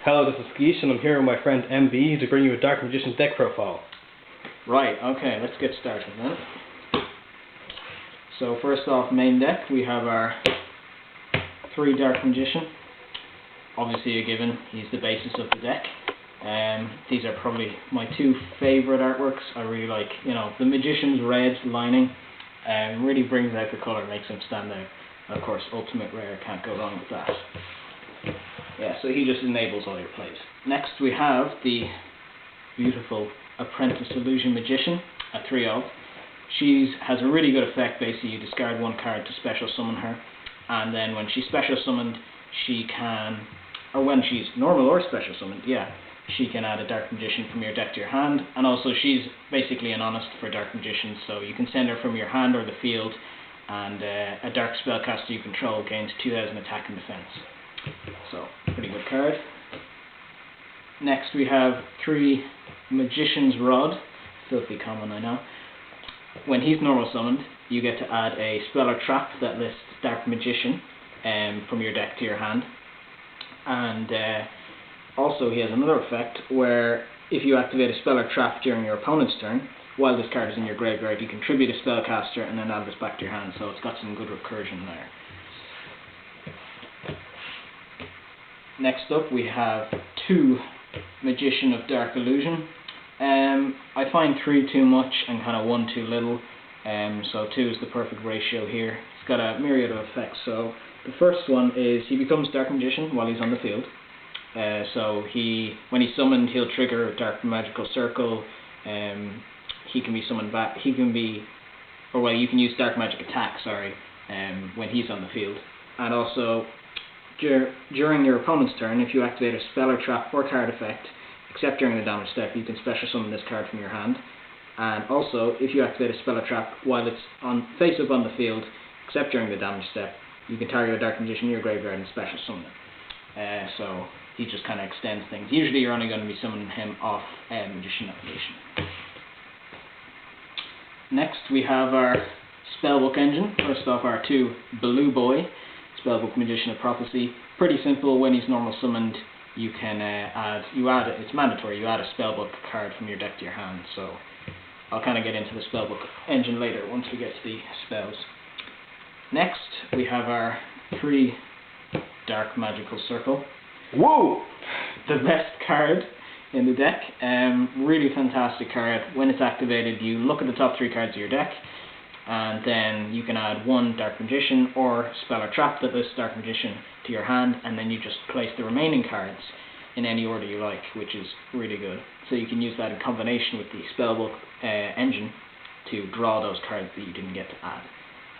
Hello, this is Geesh, and I'm here with my friend MB to bring you a Dark Magician deck profile. Right, okay, let's get started then. So first off, main deck, we have our 3 Dark Magician. Obviously a given, he's the basis of the deck. These are probably my 2 favourite artworks. I really like, the Magician's red lining really brings out the colour, makes him stand out. And of course, Ultimate Rare, can't go wrong with that. Yeah, so he just enables all your plays. Next we have the beautiful Apprentice Illusion Magician, a 3/0. She has a really good effect. Basically, you discard 1 card to special summon her, and then when she's special summoned, she can, or when she's normal or special summoned, she can add a Dark Magician from your deck to your hand, and also she's basically an honest for Dark Magicians, so you can send her from your hand or the field, and a Dark Spellcaster you control gains 2000 attack and defense. So, pretty good card. Next we have 3 Magician's Rod, filthy common I know. When he's normal summoned, you get to add a spell or trap that lists Dark Magician from your deck to your hand. And also he has another effect where if you activate a spell or trap during your opponent's turn, while this card is in your graveyard, you contribute a spellcaster and then add this back to your hand, so it's got some good recursion there. Next up we have 2 Magician of Dark Illusion. I find 3 too much and kind of 1 too little, so 2 is the perfect ratio here. It's got a myriad of effects. So the first one is he becomes Dark Magician while he's on the field. So when he's summoned, he'll trigger a Dark Magical Circle. He can be summoned back. You can use Dark Magic Attack. When he's on the field, and also during your opponent's turn, if you activate a spell or trap or card effect, except during the damage step, you can special summon this card from your hand. And also, if you activate a spell or trap while it's face up on the field, except during the damage step, you can target a Dark Magician in your graveyard and special summon it. So he just kind of extends things. Usually you're only going to be summoning him off Magician Evolution. Next we have our Spellbook Engine. First off, our 2 Blue Boy Spellbook Magician of Prophecy. Pretty simple. When he's normal summoned, you can it's mandatory, you add a spellbook card from your deck to your hand. So I'll kind of get into the Spellbook Engine later once we get to the spells. Next we have our 3 Dark Magical Circle. Whoa! The best card in the deck. Really fantastic card. When it's activated, you look at the top 3 cards of your deck, and then you can add 1 Dark Magician or spell or trap that lists Dark Magician to your hand, and then you just place the remaining cards in any order you like, which is really good. So you can use that in combination with the Spellbook Engine to draw those cards that you didn't get to add.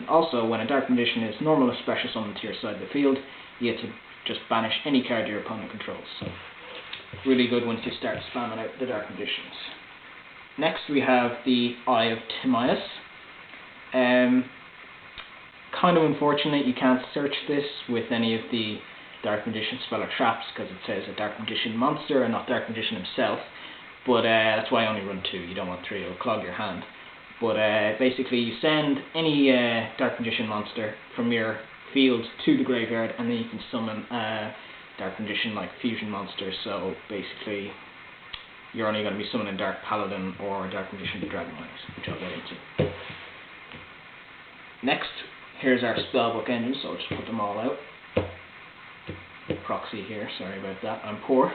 And also, when a Dark Magician is normal or special summoned to your side of the field, you get to just banish any card your opponent controls. So really good once you start spamming out the Dark Magicians. Next we have the Eye of Timaeus. Kind of unfortunate you can't search this with any of the Dark Magician spell or traps because it says a Dark Magician monster and not Dark Magician himself, but that's why I only run 2. You don't want 3, it'll clog your hand. But basically you send any Dark Magician monster from your field to the graveyard, and then you can summon a Dark Magician like fusion monster. So basically you're only going to be summoning Dark Paladin or Dark Magician to Dragonlance, which I'll get into. Next, here's our Spellbook Engine, so I'll just put them all out. Proxy here, sorry about that, I'm poor.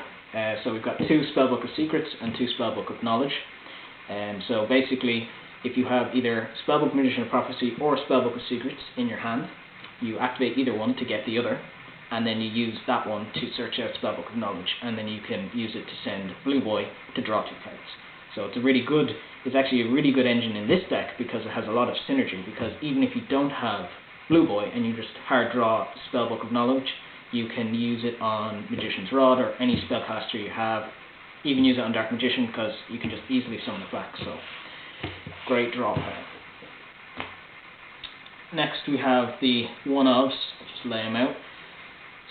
So we've got 2 Spellbook of Secrets and 2 Spellbook of Knowledge. So basically, if you have either Spellbook Magician of Prophecy or Spellbook of Secrets in your hand, you activate either one to get the other, and then you use that one to search out Spellbook of Knowledge, and then you can use it to send Blue Boy to draw 2 cards. So it's actually a really good engine in this deck because it has a lot of synergy, because even if you don't have Blue Boy and you just hard draw Spellbook of Knowledge, you can use it on Magician's Rod or any spellcaster you have. Even use it on Dark Magician because you can just easily summon it back, so great draw card. Next we have the one-ofs, just lay them out.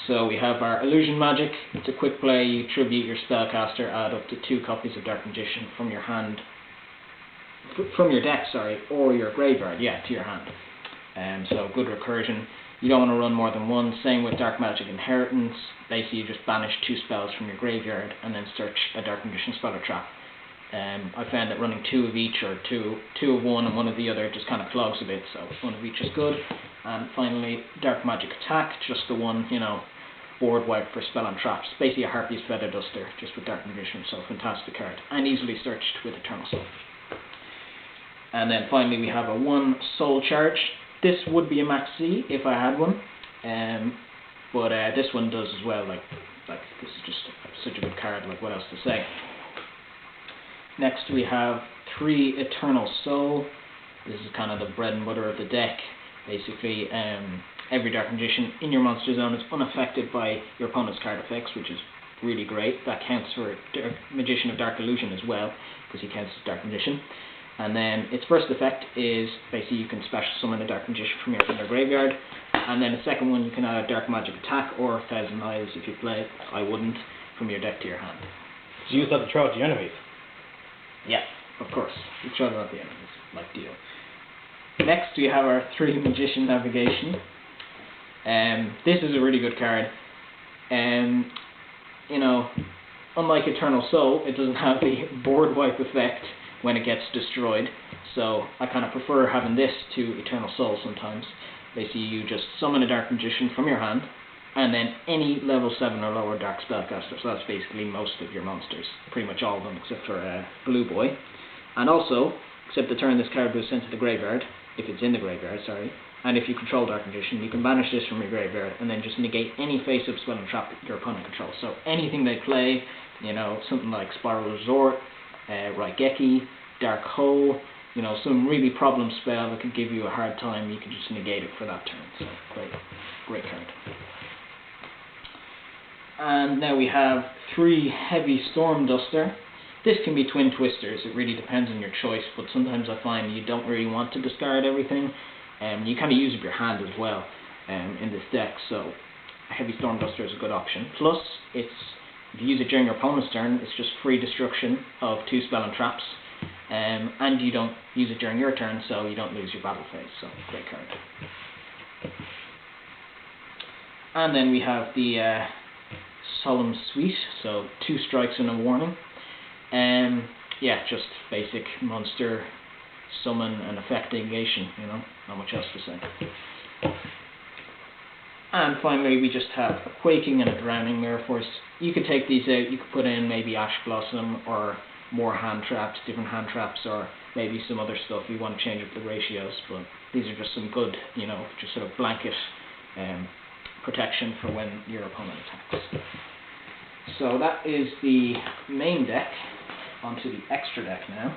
So we have our Illusion Magic. It's a quick play. You tribute your spellcaster, add up to 2 copies of Dark Magician from your hand, from your deck, or your graveyard, to your hand. So good recursion. You don't want to run more than one. Same with Dark Magic Inheritance. Basically, you just banish 2 spells from your graveyard and then search a Dark Magician spell or trap. I found that running 2 of each or two of one and 1 of the other just kind of clogs a bit, so 1 of each is good. And finally, Dark Magic Attack, just the one, board wipe for spell and traps. Basically a Harpy's Feather Duster, just with Dark Magician, so fantastic card. And easily searched with Eternal Soul. And then finally we have a 1 Soul Charge. This would be a max C if I had one, but this one does as well. Like this is just such a good card. Like, what else to say? Next we have 3 Eternal Soul. This is kind of the bread and butter of the deck. Basically, every Dark Magician in your monster zone is unaffected by your opponent's card effects, which is really great. That counts for Dark Magician of Dark Illusion as well, because he counts as Dark Magician. And then its first effect is basically you can special summon a Dark Magician from your graveyard. And then the second one, you can add a Dark Magic Attack or Thousand Eyes if you play. I wouldn't, from your deck to your hand. So you use that to throw out the enemies? Yeah, of course. You throw them at the enemies, like deal. Next we have our 3 Magician Navigation. This is a really good card. Unlike Eternal Soul, it doesn't have the board wipe effect when it gets destroyed, so I kind of prefer having this to Eternal Soul sometimes. Basically, you just summon a Dark Magician from your hand, and then any level 7 or lower Dark Spellcaster, so that's basically most of your monsters, pretty much all of them except for Blue Boy. And also, except the turn this card was sent to the graveyard, if it's in the graveyard, sorry, and if you control Dark Magician, you can banish this from your graveyard and then just negate any face-up spell and trap that your opponent controls. So anything they play, something like Spiral Resort, Raigeki, Dark Hole, some really problem spell that could give you a hard time, you can just negate it for that turn. So great card. And now we have 3 Heavy Storm Duster. This can be Twin Twisters, it really depends on your choice, but sometimes I find you don't really want to discard everything. You kind of use up your hand as well in this deck, so a Heavy Storm Duster is a good option. Plus, if you use it during your opponent's turn, it's just free destruction of 2 spell and traps, and you don't use it during your turn, so you don't lose your battle phase, so great card. And then we have the Solemn Suite, so 2 strikes and a warning. Yeah, just basic monster summon and effect negation, not much else to say. And finally, we just have a Quaking and a Drowning Mirror Force. You could take these out, you could put in maybe Ash Blossom or more hand traps, different hand traps, or maybe some other stuff you want to change up the ratios, but these are just some good, just sort of blanket protection for when your opponent attacks. So that is the main deck. Onto the extra deck now.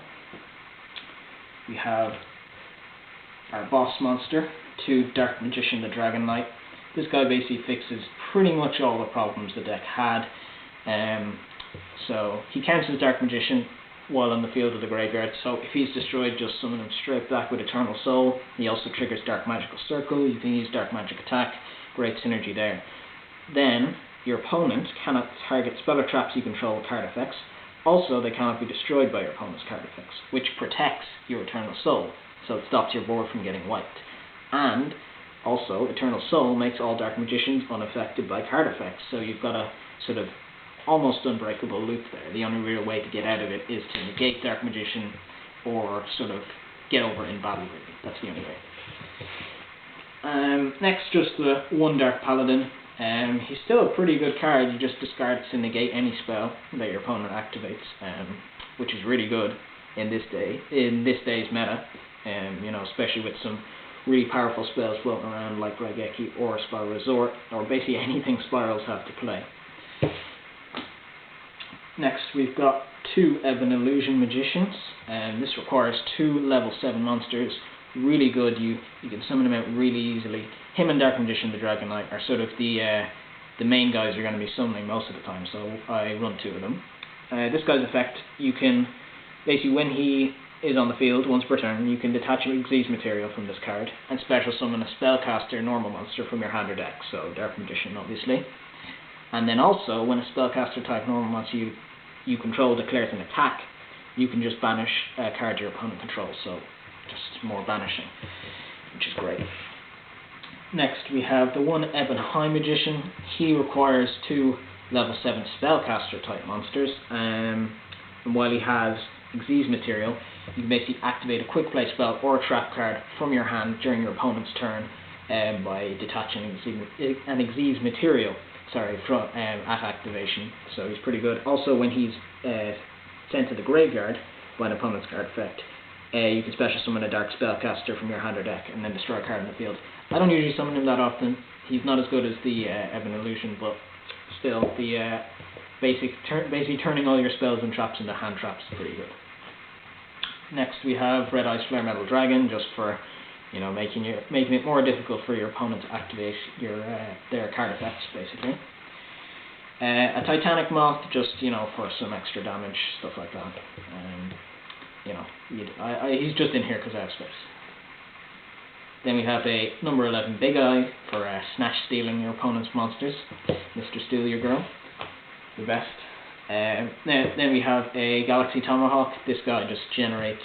We have our boss monster, 2 Dark Magician the Dragon Knight. This guy basically fixes pretty much all the problems the deck had. So he counts as Dark Magician while on the field of the graveyard, so if he's destroyed, just summon him straight back with Eternal Soul. He also triggers Dark Magical Circle, you can use Dark Magic Attack, great synergy there. Then, your opponent cannot target spell or traps you control with card effects. Also, they cannot be destroyed by your opponent's card effects, which protects your Eternal Soul, so it stops your board from getting wiped. And also, Eternal Soul makes all Dark Magicians unaffected by card effects, so you've got a sort of almost unbreakable loop there. The only real way to get out of it is to negate Dark Magician or sort of get over in battle, really. That's the only way. Next, just the 1 Dark Paladin. He's still a pretty good card. You just discard it to negate any spell that your opponent activates, which is really good in this day's meta. Especially with some really powerful spells floating around like Raigeki or Spiral Resort, or basically anything Spirals have to play. Next, we've got 2 Ebon Illusion Magicians, and this requires 2 level 7 monsters. Really good. You can summon them out really easily. Him and Dark Magician the Dragon Knight are sort of the main guys you're going to be summoning most of the time, so I run 2 of them. This guy's effect, you can basically, when he is on the field once per turn, you can detach a Xyz material from this card and special summon a Spellcaster normal monster from your hand or deck, so Dark Magician obviously. And then also, when a Spellcaster type normal monster you control declares an attack, you can just banish a card your opponent controls, so just more banishing, which is great. Next we have the one Ebon High Magician. He requires 2 level 7 spellcaster type monsters, and while he has Xyz material, you can basically activate a quick play spell or a trap card from your hand during your opponent's turn by detaching an Xyz material from at activation. So he's pretty good. Also, when he's sent to the graveyard by an opponent's card effect, you can special summon a dark spellcaster from your hand or deck and then destroy a card in the field. I don't usually summon him that often. He's not as good as the Ebon Illusion, but still, the basically turning all your spells and traps into hand traps is pretty good. Next we have Red Eyes Flare Metal Dragon, just for making it more difficult for your opponent to activate their card effects, basically. A Titanic Moth, just for some extra damage, stuff like that. He's just in here because I have space. Then we have a number 11 Big Eye for snatch stealing your opponent's monsters. Mr. Steal Your Girl, the best. Then we have a Galaxy Tomahawk. This guy just generates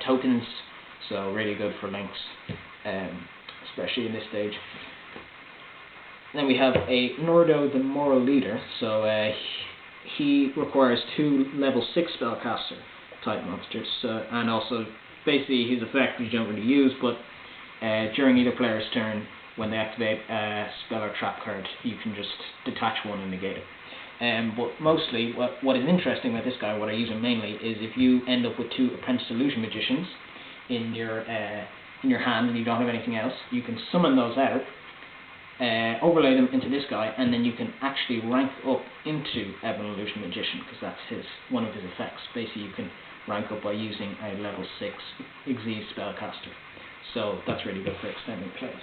tokens, so really good for links, especially in this stage. Then we have a Nordo the Moral Leader. So he requires 2 level 6 spellcaster type monsters, and also basically his effect you don't really use, but during either player's turn, when they activate a spell or trap card, you can just detach one and negate it. But mostly, what is interesting about this guy, what I use him mainly, is if you end up with 2 Apprentice Illusion Magicians in your hand and you don't have anything else, you can summon those out, overlay them into this guy, and then you can actually rank up into Ebon Illusion Magician, because that's one of his effects. Basically, you can rank up by using a level 6 Xyz spellcaster. So that's really good for extending plays.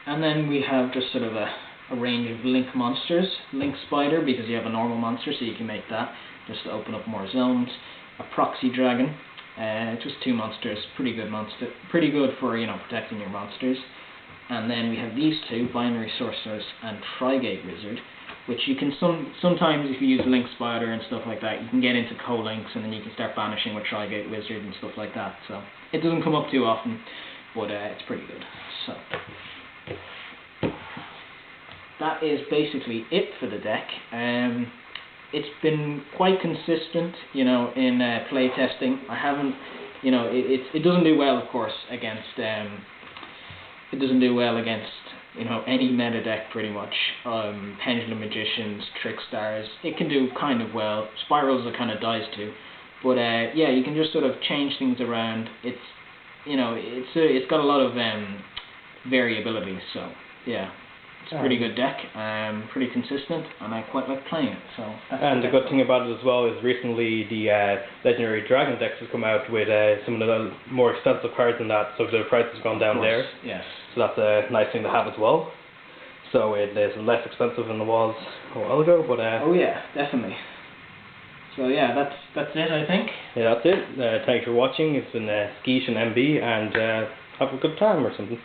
And then we have just sort of a range of Link monsters. Link Spider, because you have a normal monster, so you can make that just to open up more zones. A Proxy Dragon, just 2 monsters, pretty good for protecting your monsters. And then we have these 2, Binary Sorceress and Trigate Wizard, which you can sometimes, if you use Link Spider and stuff like that, you can get into co-links and then you can start banishing with Trigate Wizard and stuff like that. So it doesn't come up too often, but it's pretty good. So that is basically it for the deck. It's been quite consistent, in play testing. I haven't, it doesn't do well, of course, against any meta deck pretty much. Pendulum Magicians, Trickstars, it can do kind of well. Spirals it kind of dies to, but yeah, you can just sort of change things around. It's it's got a lot of variability, so yeah. It's a pretty good deck, pretty consistent, and I quite like playing it. So. And the good thing about it as well is recently the Legendary Dragon decks have come out with some of the more expensive cards than that, so the price has gone down there. Yes. So that's a nice thing to have as well. So it is less expensive than it was a while ago, but oh yeah, definitely. So yeah, that's it, I think. Yeah, that's it. Thanks for watching. It's been Skeesh and MB, and have a good time or something.